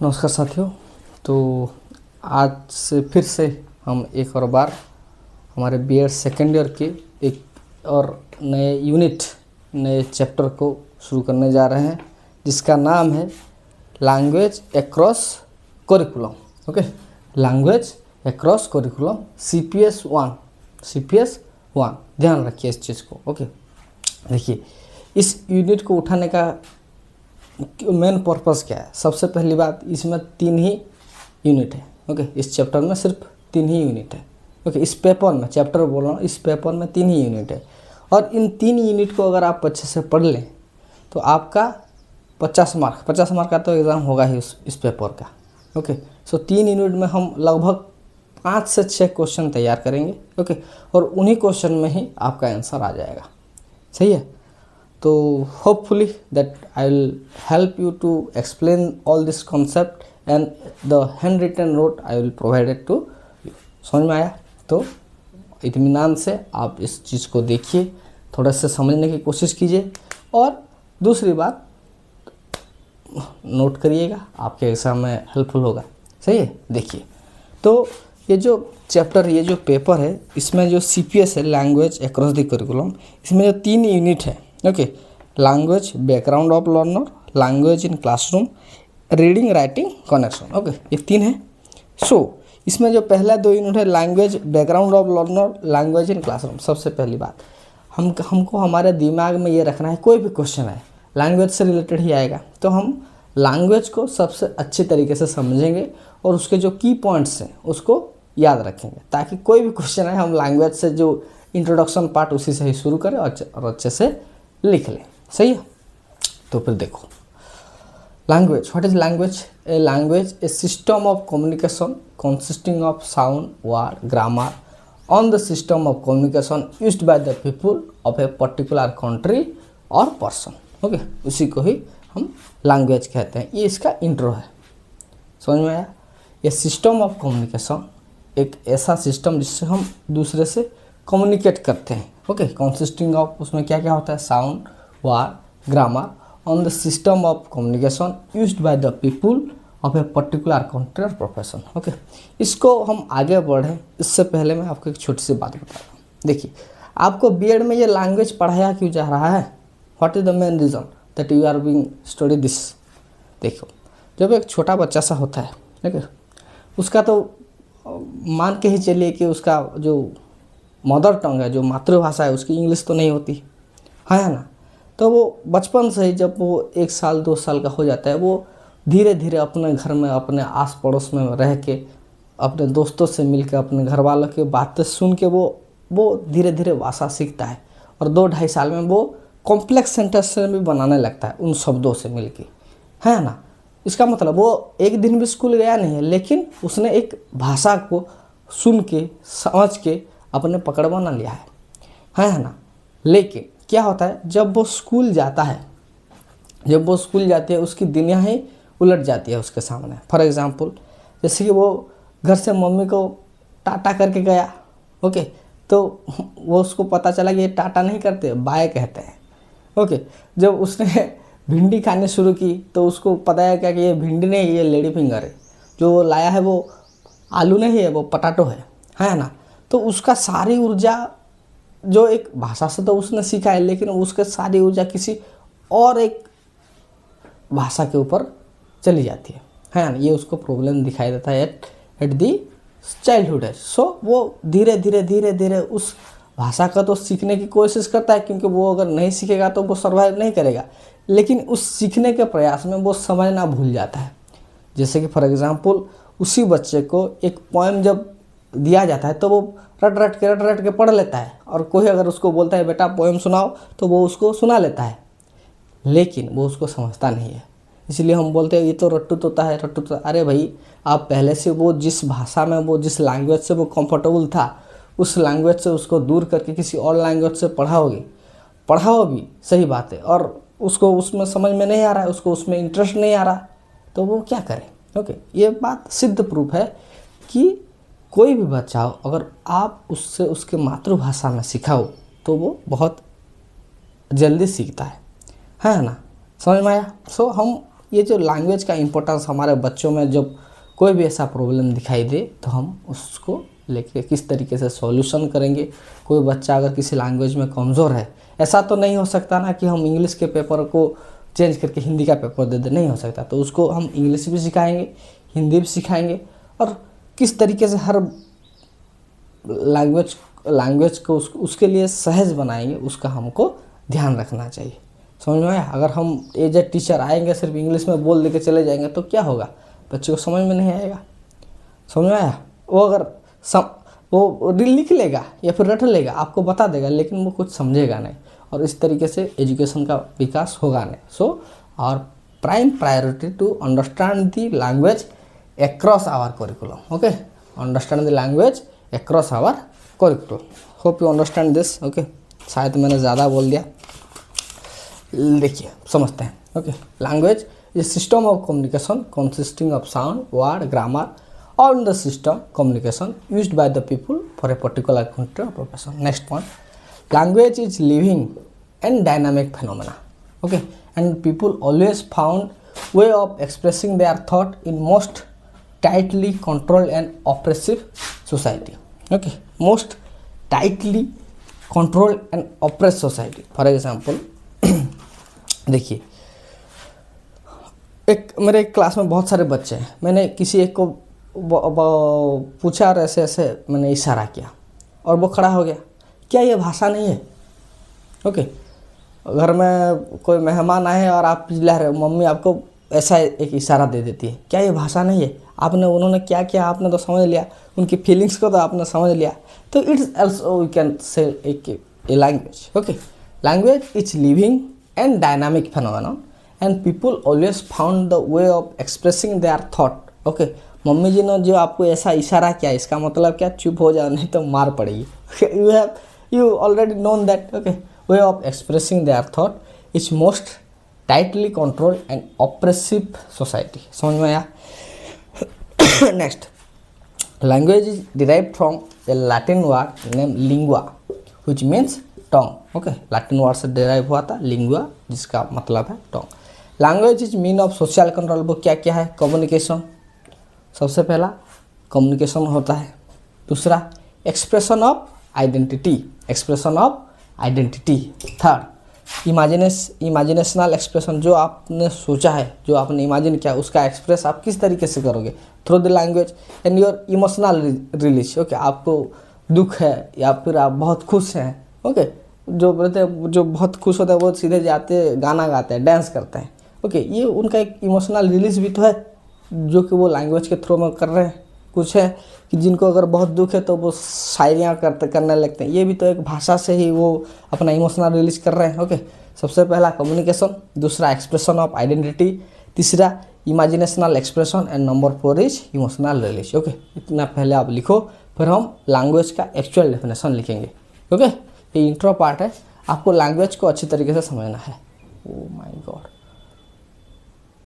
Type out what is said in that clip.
नमस्कार साथियों। तो आज से फिर से हम एक और बार हमारे बीएड सेकेंड ईयर के एक और नए यूनिट नए चैप्टर को शुरू करने जा रहे हैं, जिसका नाम है language across curriculum. Okay, language across curriculum CPS 1। ध्यान रखिए इस चीज़ को। ओके, देखिए इस यूनिट को उठाने का मेन पर्पस क्या है। सबसे पहली बात, इसमें 3 ही यूनिट है। ओके, इस चैप्टर में सिर्फ 3 ही यूनिट है। ओके, इस पेपर में चैप्टर बोल रहा हूँ, इस पेपर में 3 ही यूनिट है और इन 3 यूनिट को अगर आप अच्छे से पढ़ लें तो आपका 50 मार्क का तो एग्ज़ाम होगा ही इस पेपर का। ओके, सो 3 यूनिट में हम लगभग 5 से 6 क्वेश्चन तैयार करेंगे। ओके, और उन्हीं क्वेश्चन में ही आपका आंसर आ जाएगा। सही है। तो hopefully that I will help you to explain all this concept and the handwritten note I will provide it to you। समझ में आया? तो इत्मीनान से आप इस चीज़ को देखिए, थोड़ा सा समझने की कोशिश कीजिए और दूसरी बात नोट करिएगा, आपके एग्ज़ाम में हेल्पफुल होगा। सही है। देखिए, तो ये जो चैप्टर, ये जो पेपर है, इसमें जो CPS है लैंग्वेज अक्रॉस द करिकुलम, इसमें जो 3 यूनिट है। Okay, language background of learner, language in classroom, reading writing connection. Okay, ये 3 है। सो इसमें जो पहला 2 यूनिट है language background of learner, language in classroom. सबसे पहली बात हमको हमारे दिमाग में ये रखना है, कोई भी क्वेश्चन है लैंग्वेज से रिलेटेड ही आएगा, तो हम लैंग्वेज को सबसे अच्छे तरीके से समझेंगे और उसके जो की पॉइंट्स हैं उसको याद रखेंगे, ताकि कोई भी क्वेश्चन है हम लैंग्वेज से जो इंट्रोडक्शन पार्ट उसी से ही शुरू करें और अच्छे से लिख लें। सही है। तो फिर देखो, language, what is language? A language A system of communication consisting of sound, word, grammar on the system of communication used by the people of A particular country और पर्सन। ओके, उसी को ही हम लैंग्वेज कहते हैं। ये इसका intro है। समझ में आया? ये सिस्टम ऑफ कम्युनिकेशन एक ऐसा सिस्टम जिससे हम दूसरे से कम्युनिकेट करते हैं। ओके, कंसिस्टिंग ऑफ, उसमें क्या क्या होता है? Sound, word, grammar on the system of communication used by the people of A particular country और प्रोफेशन। ओके, इसको हम आगे बढ़ें इससे पहले मैं आपको एक छोटी सी बात बता रहा हूँ। देखिए, आपको बीएड में ये लैंग्वेज पढ़ाया क्यों जा रहा है? What is the main reason that you are being study this? देखो, जब एक छोटा बच्चा सा होता है, ठीक है, उसका तो मान के ही चलिए कि उसका जो मदर टंग है, जो मातृभाषा है, उसकी इंग्लिश तो नहीं होती है ना। तो वो बचपन से ही जब वो 1 साल 2 साल का हो जाता है, वो धीरे धीरे अपने घर में, अपने आस पड़ोस में रह के, अपने दोस्तों से मिल के, अपने घर वालों की बातें सुन के वो धीरे धीरे भाषा सीखता है और 2-2.5 साल में वो कॉम्प्लेक्स सेंटेंस भी बनाने लगता है उन शब्दों से मिल के, है ना। इसका मतलब वो एक दिन भी स्कूल गया नहीं है, लेकिन उसने एक भाषा को सुन के, समझ के अपने पकड़ बना लिया है ना। लेकिन क्या होता है, जब वो स्कूल जाता है, जब वो स्कूल जाती है, उसकी दुनिया ही उलट जाती है उसके सामने। फॉर एग्जांपल, जैसे कि वो घर से मम्मी को टाटा करके गया। ओके, तो वो उसको पता चला कि ये टाटा नहीं करते, बाय कहते हैं। ओके, जब उसने भिंडी खाने शुरू की तो उसको पता है क्या कि ये भिंडी नहीं, ये लेडी फिंगर है। जो लाया है वो आलू नहीं है, वो पटाटो है ना। तो उसका सारी ऊर्जा, जो एक भाषा से तो उसने सीखा है, लेकिन उसके सारी ऊर्जा किसी और एक भाषा के ऊपर चली जाती है ना। ये उसको प्रॉब्लम दिखाई देता है एट दी चाइल्डहुड एज। सो वो धीरे धीरे उस भाषा का तो सीखने की कोशिश करता है, क्योंकि वो अगर नहीं सीखेगा तो वो सर्वाइव नहीं करेगा। लेकिन उस सीखने के प्रयास में वो समझना भूल जाता है। जैसे कि फॉर एग्जांपल, उसी बच्चे को एक पोएम जब दिया जाता है तो वो रट रट के पढ़ लेता है, और कोई अगर उसको बोलता है बेटा पोएम सुनाओ, तो वो उसको सुना लेता है, लेकिन वो उसको समझता नहीं है। इसलिए हम बोलते हैं ये तो रट्टू तोता है, रट्टू तोता। अरे भाई, आप पहले से वो जिस भाषा में, वो जिस लैंग्वेज से वो कंफर्टेबल था, उस लैंग्वेज से उसको दूर करके किसी और लैंग्वेज से पढ़ाओ भी, सही बात है, और उसको उसमें समझ में नहीं आ रहा है, उसको उसमें इंटरेस्ट नहीं आ रहा, तो वो क्या करे? ओके, ये बात सिद्ध प्रूफ है कि कोई भी बच्चा हो, अगर आप उससे उसके मातृभाषा में सिखाओ तो वो बहुत जल्दी सीखता है ना। समझ में आया? सो हम ये जो लैंग्वेज का इम्पोर्टेंस हमारे बच्चों में जब कोई भी ऐसा प्रॉब्लम दिखाई दे तो हम उसको लेके किस तरीके से सॉल्यूशन करेंगे। कोई बच्चा अगर किसी लैंग्वेज में कमज़ोर है, ऐसा तो नहीं हो सकता ना कि हम इंग्लिश के पेपर को चेंज करके हिंदी का पेपर दे दे, नहीं हो सकता। तो उसको हम इंग्लिश भी सिखाएंगे, हिंदी भी सिखाएंगे, और किस तरीके से हर लैंग्वेज को उसके लिए सहज बनाएंगे, उसका हमको ध्यान रखना चाहिए। समझ में आया? अगर हम एज ए टीचर आएंगे सिर्फ इंग्लिश में बोल दे के चले जाएंगे तो क्या होगा, बच्चे को समझ में नहीं आएगा। समझ में आया? वो अगर वो लिख लेगा या फिर रट लेगा, आपको बता देगा, लेकिन वो कुछ समझेगा नहीं, और इस तरीके से एजुकेशन का विकास होगा नहीं। So our prime priority to understand the language across our curriculum. Okay, understand the language across our curriculum. Hope you understand this. Okay, शायद मैंने ज़्यादा बोल दिया, देखिए समझते हैं। Okay, language is system of communication consisting of sound, word, grammar और the system communication used by the people for a particular country और profession. Next point, language is living and dynamic phenomena. Okay, and people always found way of expressing their thought in most tightly controlled and oppressive society. Okay, most tightly controlled and oppressed society. For example, देखिए, मेरे एक class में बहुत सारे बच्चे हैं। मैंने किसी एक को पूछा और ऐसे ऐसे मैंने इशारा किया और वो खड़ा हो गया। क्या ये भाषा नहीं है? ओके, घर में कोई मेहमान आए और आप चिल्ला रहे हो, मम्मी आपको ऐसा एक इशारा दे देती है, क्या ये भाषा नहीं है? उन्होंने क्या किया आपने तो समझ लिया, उनकी फीलिंग्स को तो आपने समझ लिया। तो it's also we can say a language. Okay, language is living and dynamic phenomenon and people always found the way of expressing their thought. Okay, mummy ji ने जो आपको ऐसा इशारा किया, इसका मतलब क्या? चुप हो जाओ नहीं तो मार पड़ेगी। You already known that. Okay, way of expressing their thought is most tightly controlled and oppressive society. समझ में आया? Next, language is derived from a Latin word named lingua, which means tongue. Okay, Latin word से derive हुआ था lingua, जिसका मतलब है tongue. Language is mean of social control. वो क्या क्या है? Communication, सबसे पहला communication होता है। दूसरा expression of identity, expression of identity. Third, imaginational expression, जो आपने सोचा है, जो आपने इमेजिन किया, उसका एक्सप्रेस आप किस तरीके से करोगे? Through the language. And your emotional release. Okay, आपको दुख है या फिर आप बहुत खुश हैं। ओके, जो बोलते हैं, जो बहुत खुश होते हैं वो सीधे जाते गाना गाते हैं, डांस करते हैं। ओके, ये उनका एक इमोशनल रिलीज भी तो है, जो कि वो लैंग्वेज के थ्रू में कर रहे हैं। कुछ है कि जिनको अगर बहुत दुख है तो वो शायरियाँ करने लगते हैं, ये भी तो एक भाषा से ही वो अपना इमोशनल रिलीज कर रहे हैं। ओके, सबसे पहला कम्युनिकेशन, दूसरा एक्सप्रेशन ऑफ आइडेंटिटी, तीसरा imaginational expression and number 4 is emotional release. Okay, इतना पहले आप लिखो, फिर हम लैंग्वेज का एक्चुअल डेफिनेशन लिखेंगे। ओके, ये इंट्रो पार्ट है, आपको लैंग्वेज को अच्छी तरीके से समझना है। Oh my God.